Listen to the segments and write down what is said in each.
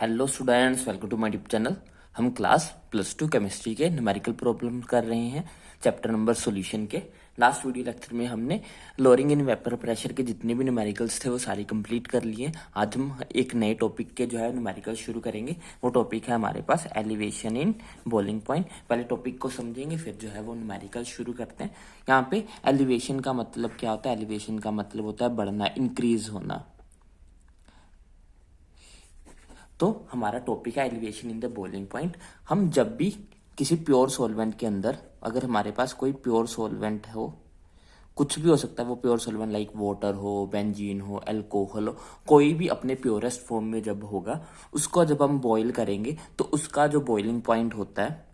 Hello students, welcome to my YouTube channel. हम class +2 chemistry के numerical problem कर रहे हैं, चैप्टर नंबर सॉल्यूशन के। लास्ट वीडियो लेक्चर में हमने लोअरिंग इन वेपर प्रेशर के जितने भी न्यूमेरिकल्स थे वो सारी कंप्लीट कर लिए। आज हम एक नए टॉपिक के जो है न्यूमेरिकल शुरू करेंगे। वो टॉपिक है हमारे पास एलिवेशन इन बॉइलिंग पॉइंट। पहले टॉपिक को समझेंगे, फिर जो है वो न्यूमेरिकल शुरू करते हैं। यहाँ पे एलिवेशन का मतलब क्या होता है? एलिवेशन का मतलब होता है बढ़ना, इंक्रीज होना। तो हमारा टॉपिक है elevation in the boiling point. हम जब भी किसी प्योर सॉल्वेंट के अंदर, अगर हमारे पास कोई प्योर सॉल्वेंट हो, कुछ भी हो सकता है वो प्योर सॉल्वेंट, लाइक वाटर हो, बेंजीन हो, अल्कोहल हो, कोई भी अपने प्योरेस्ट फॉर्म में जब होगा, उसको जब हम बॉईल करेंगे तो उसका जो बॉइलिंग पॉइंट होता है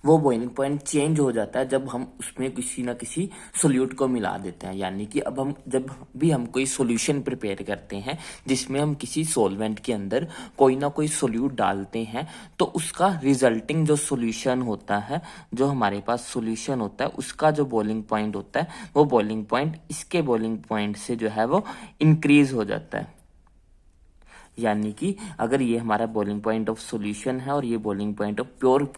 वो बॉइलिंग पॉइंट चेंज हो जाता है जब हम उसमें किसी ना किसी सोल्यूट को मिला देते हैं। यानी कि अब हम जब भी हम कोई सॉल्यूशन प्रिपेयर करते हैं जिसमें हम किसी सॉल्वेंट के अंदर कोई ना कोई सोल्यूट डालते हैं, तो उसका रिजल्टिंग जो सॉल्यूशन होता है, जो हमारे पास सॉल्यूशन होता है, उसका जो बॉइलिंग पॉइंट होता है, वो बॉइलिंग पॉइंट इसके बॉइलिंग पॉइंट से जो है वो इंक्रीज हो जाता है। यानी कि अगर ये हमारा बॉइलिंग पॉइंट ऑफ सॉल्यूशन है और ये बॉइलिंग पॉइंट ऑफ प्योर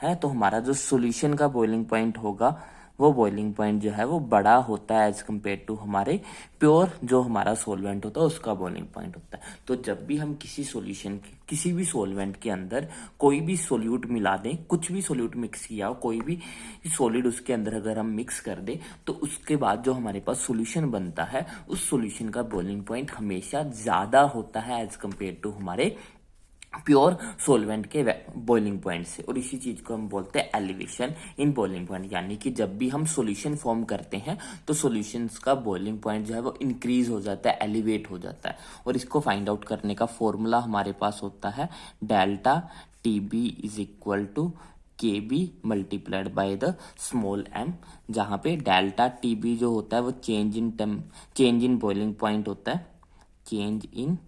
है, तो हमारा जो सॉल्यूशन का बॉइलिंग पॉइंट होगा वो बॉइलिंग पॉइंट जो है वो बड़ा होता है एज कम्पेयर टू हमारे प्योर जो हमारा सॉल्वेंट होता है उसका बॉइलिंग पॉइंट होता है। तो जब भी हम किसी सॉल्यूशन किसी भी सॉल्वेंट के अंदर कोई भी सोल्यूट मिला दें, कुछ भी सोल्यूट मिक्स किया हो, कोई भी सॉलिड उसके अंदर अगर हम मिक्स कर दें, तो उसके बाद जो हमारे पास सॉल्यूशन बनता है, उस सॉल्यूशन का बॉइलिंग पॉइंट हमेशा ज्यादा होता है एज कम्पेयर टू हमारे प्योर सोलवेंट के बॉइलिंग पॉइंट से। और इसी चीज को हम बोलते हैं एलिवेशन इन बॉइलिंग पॉइंट। यानी कि जब भी हम सॉल्यूशन फॉर्म करते हैं तो सॉल्यूशंस का बॉइलिंग पॉइंट जो है वो इंक्रीज हो जाता है, एलिवेट हो जाता है। और इसको फाइंड आउट करने का फॉर्मूला हमारे पास होता है delta TB is equal to KB multiplied by the small m, जहां पे डेल्टा TB जो होता है वो चेंज इन बॉइलिंग पॉइंट होता है, चेंज इन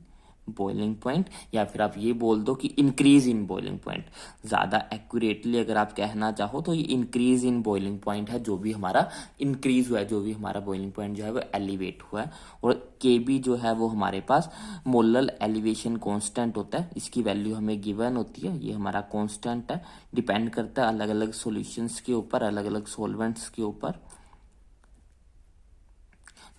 बॉइलिंग पॉइंट, या फिर आप ये बोल दो कि इंक्रीज इन बॉइलिंग पॉइंट। ज्यादा एक्यूरेटली अगर आप कहना चाहो तो ये इंक्रीज इन बॉइलिंग पॉइंट है, जो भी हमारा इंक्रीज हुआ है, जो भी हमारा बॉइलिंग पॉइंट जो है वो एलिवेट हुआ है। और KB जो है वो हमारे पास मोलर एलिवेशन कांस्टेंट होता है, इसकी वैल्यू हमें गिवन होती है। ये हमारा कांस्टेंट है, डिपेंड करता है अलग अलग सॉल्यूशंस के ऊपर, अलग अलग सॉल्वेंट्स के ऊपर।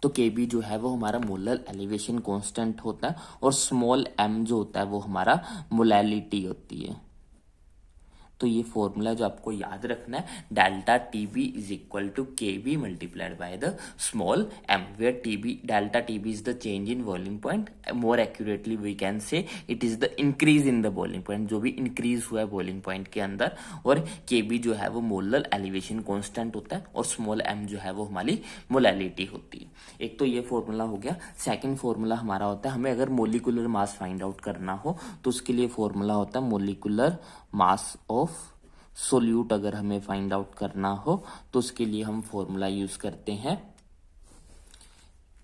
तो KB जो है वो हमारा मोलर एलिवेशन कांस्टेंट होता है, और स्मॉल m जो होता है वो हमारा मोलैलिटी होती है। तो ये फॉर्मूला जो आपको याद रखना है, delta TB is equal to KB multiplied by the small m, where delta TB is the change in boiling point. More accurately we can say it is the increase in the boiling point, जो भी increase हुआ है boiling point के अंदर। और KB जो है वो मोलर एलिवेशन कांस्टेंट होता है, और स्मॉल m जो है वो हमारी मोलैलिटी होती है। एक तो ये फॉर्मूला हो गया। सेकंड फॉर्मूला हमारा होता है, हमें अगर मोलिकुलर मास फाइंड आउट करना हो तो उसके लिए फॉर्मूला होता है मोलिकुलर मास ऑफ सोल्यूट। अगर हमें फाइंड आउट करना हो तो उसके लिए हम फॉर्मूला यूज करते हैं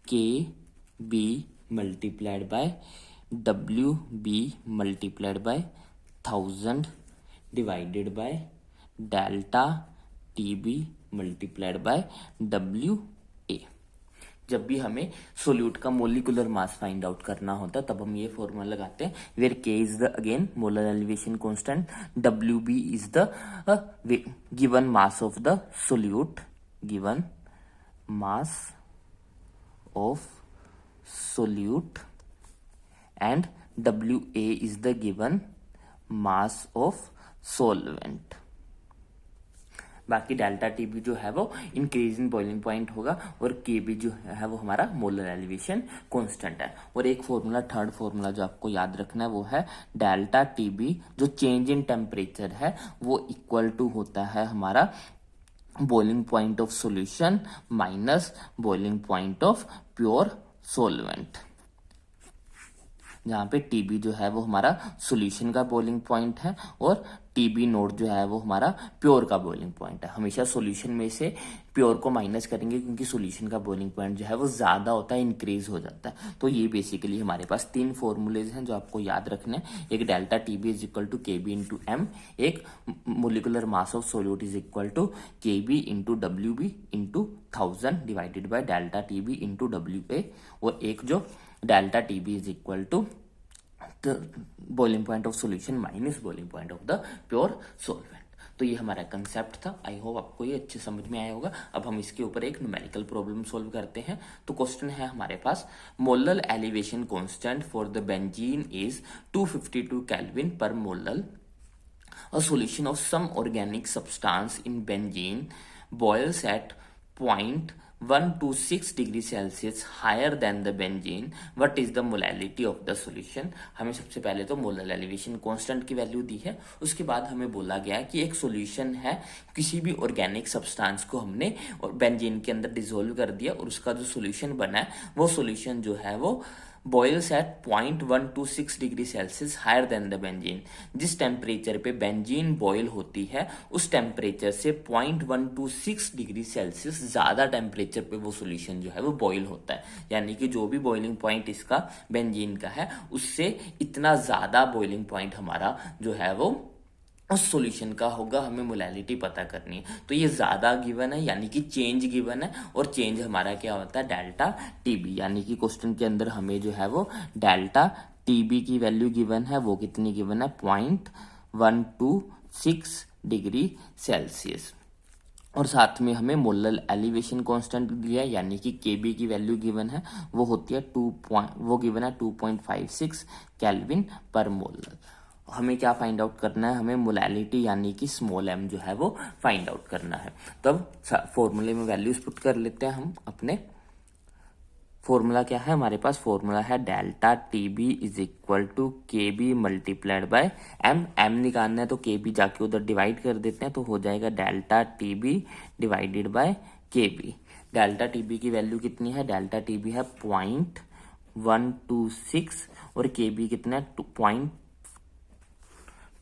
KB multiplied bye WB multiplied by 1000 divided by delta TB multiplied by WA। जब भी हमें सोल्यूट का मोलिकुलर मास फाइंड आउट करना होता है तब हम ये फॉर्मूला लगाते हैं, where K is the again molar elevation constant, WB is the given mass of the solute, given mass of solute, and WA is the given mass of solvent. बाकी delta TB जो है वो increase in boiling point होगा, और KB जो है वो हमारा मोलर एलिवेशन कांस्टेंट है। और एक फॉर्मूला, थर्ड फॉर्मूला जो आपको याद रखना है वो है डेल्टा TB जो चेंज इन टेम्परेचर है वो इक्वल टू होता है हमारा boiling point of solution minus boiling point of pure solvent, जहाँ पे TB जो है वो हमारा सॉल्यूशन का बॉइलिंग पॉइंट है, और TB नोट जो है वो हमारा प्योर का बॉइलिंग पॉइंट है। हमेशा सॉल्यूशन में से प्योर को माइनस करेंगे क्योंकि सॉल्यूशन का बॉइलिंग पॉइंट जो है वो ज्यादा होता है, इंक्रीज हो जाता है। तो ये बेसिकली हमारे पास तीन फॉर्मूलेज हैं जो आपको याद रखने हैं। एक delta TB is equal to KB into M, एक molecular mass of solute is equal to KB into WB into 1000 divided by delta TB into WA, और एक जो delta TB is equal to the boiling point of solution minus boiling point of the pure solvent. तो ये हमारा concept था। I hope आपको ये अच्छे समझ में आया होगा। अब हम इसके ऊपर एक न्यूमेरिकल प्रॉब्लम सॉल्व करते हैं। तो क्वेश्चन है हमारे पास, molal elevation constant for the benzene is 252 kelvin per molal. A solution of some organic substance in benzene boils at 0.126 degree Celsius higher than the benzene. What is the molality of the solution? हमें सबसे पहले तो molal elevation constant की value दी है। उसके बाद हमें बोला गया है कि एक सॉल्यूशन है, किसी भी ऑर्गेनिक सब्सटेंस को हमने और बेंजीन के अंदर डिसोल्व कर दिया और उसका जो सॉल्यूशन बना है वो सॉल्यूशन जो है वो boils at 0.126 degree Celsius higher than the benzene. जिस टेम्परेचर पे बेंजीन बॉयल होती है उस टेम्परेचर से 0.126 डिग्री सेल्सियस ज्यादा टेम्परेचर पे वो सॉल्यूशन जो है वो बॉयल होता है। यानी कि जो भी बॉइलिंग पॉइंट इसका बेंजीन का है उससे इतना ज्यादा बॉइलिंग पॉइंट हमारा जो है वो उस सॉल्यूशन का होगा। हमें मोलैलिटी पता करनी है। तो ये ज्यादा गिवन है यानी कि चेंज गिवन है, और चेंज हमारा क्या होता है, डेल्टा टीबी। यानी कि क्वेश्चन के अंदर हमें जो है वो डेल्टा टीबी की वैल्यू गिवन है। वो कितनी गिवन है, 0.126 डिग्री सेल्सियस। और साथ में हमें मोलल एलिवेशन कांस्टेंट दिया है यानी कि केबी की वैल्यू गिवन है, वो होती है 2.56 केल्विन पर मोलल। हमें क्या फाइंड आउट करना है, हमें मोलैलिटी यानी कि स्मॉल m जो है वो फाइंड आउट करना है। तब फॉर्मूले में वैल्यूज पुट कर लेते हैं हम अपने। फॉर्मूला क्या है हमारे पास, फॉर्मूला है delta TB is equal to K B multiplied by M. M निकालना है तो के बी जाके उधर डिवाइड कर देते हैं, तो हो जाएगा डेल्टा टीबी डिवाइडेड बाय के बी। डेल्टा टीबी की वैल्यू कितनी है, डेल्टा टीबी है 0.126 और के बी कितना है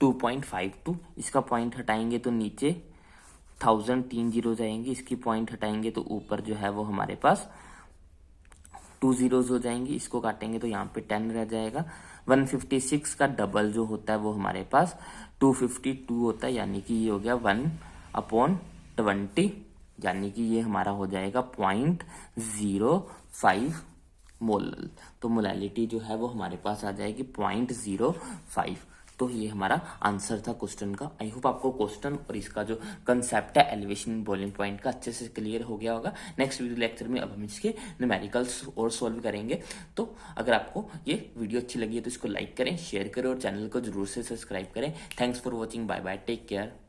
2.52। इसका पॉइंट हटाएंगे तो नीचे 1000 3 जीरो जाएंगे, इसकी पॉइंट हटाएंगे तो ऊपर जो है वो हमारे पास 2 जीरोज हो जाएंगे। इसको काटेंगे तो यहाँ पे 10 रह जाएगा। 156 का डबल जो होता है वो हमारे पास 252 होता है, यानी कि ये हो गया 1/20, यानी कि ये हमारा हो जाएगा 0.05 मोलल। तो मोलैलिटी जो है वो हमारे पास आ जाएगी 0.05। तो ये हमारा आंसर था क्वेश्चन का। आई होप आपको क्वेश्चन और इसका जो कंसेप्ट है एलिवेशन बॉइलिंग पॉइंट का अच्छे से क्लियर हो गया होगा। नेक्स्ट वीडियो लेक्चर में अब हम इसके न्यूमेरिकल्स और सॉल्व करेंगे। तो अगर आपको ये वीडियो अच्छी लगी है तो इसको लाइक करें, शेयर करें और चैनल को जरूर से सब्सक्राइब करें। Thanks for watching, bye bye, take care.